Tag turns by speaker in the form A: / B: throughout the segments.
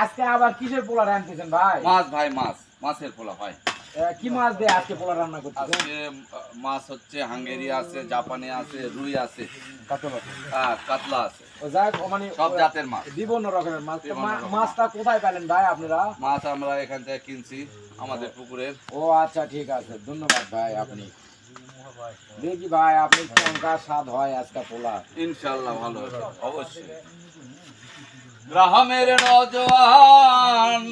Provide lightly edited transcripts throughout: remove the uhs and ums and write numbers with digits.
A: আজকে আবার কিসের পোলা রান্নতেছেন ভাই?
B: মাছ ভাই, মাছের পোলা ভাই।
A: কি মাছ দিয়ে আজকে পোলা রান্না করতেছেন?
B: আজকে মাছ হচ্ছে হাঙ্গেরি আছে, জাপানি আছে, রুই আছে,
A: কাতলা।
B: কাতলা আছে,
A: ও যাই হোক, মানে
B: সব জাতের মাছ।
A: বিভিন্ন রকমের মাছ। তো
B: বিভিন্ন রকমের
A: মাছটা কোথায় পেলেন ভাই আপনারা?
B: মাছ আমরা এখান থেকে কিনছি আমাদের পুকুরের।
A: ও আচ্ছা, ঠিক আছে, ধন্যবাদ ভাই। আপনি দেখি ভাই আপনি কোনটা স্বাদ হয় আজকে পোলা।
B: ইনশাআল্লাহ ভালো হবে, অবশ্যই। গ্রামের নওজোয়ান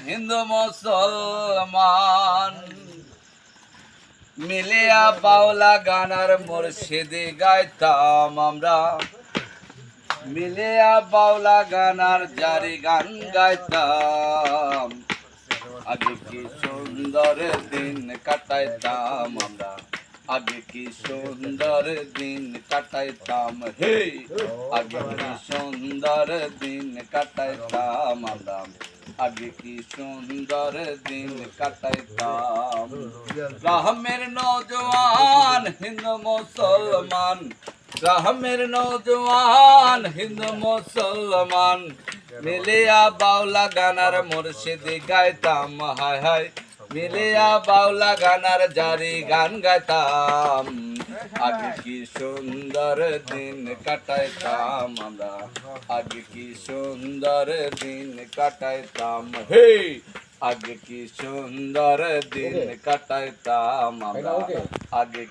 B: হিন্দু মুসলমান মিলিয়া বাউলা গানার মুর্শিদি গাইতাম আমরা, মিলিয়া বাউলা গানার জারি গান গাইতাম। আগে কি সুন্দর দিন কাটাইতাম আমরা, আগে কি সুন্দর দিন কাটাইতাম, হে আগে কি সুন্দর দিন কাটাইতাম আমরা, আগে কি সুন্দর দিন কাটাইতাম। গ্রামের নওজোয়ান হিন্দু মুসলমান, গ্রামের নওজোয়ান হিন্দু মুসলমান মিলিয়া বাউলা গানার মুর্শিদি গাইতাম, হায় হায় মিলিয়া বাউলা গানার জারি গান গাইতাম। আগে কি সুন্দর দিন কাটাইতাম আমরা, আগে কি সুন্দর দিন কাটাইতাম, হে আগে কি সুন্দর দিন কাটাইতাম আমরা, আগে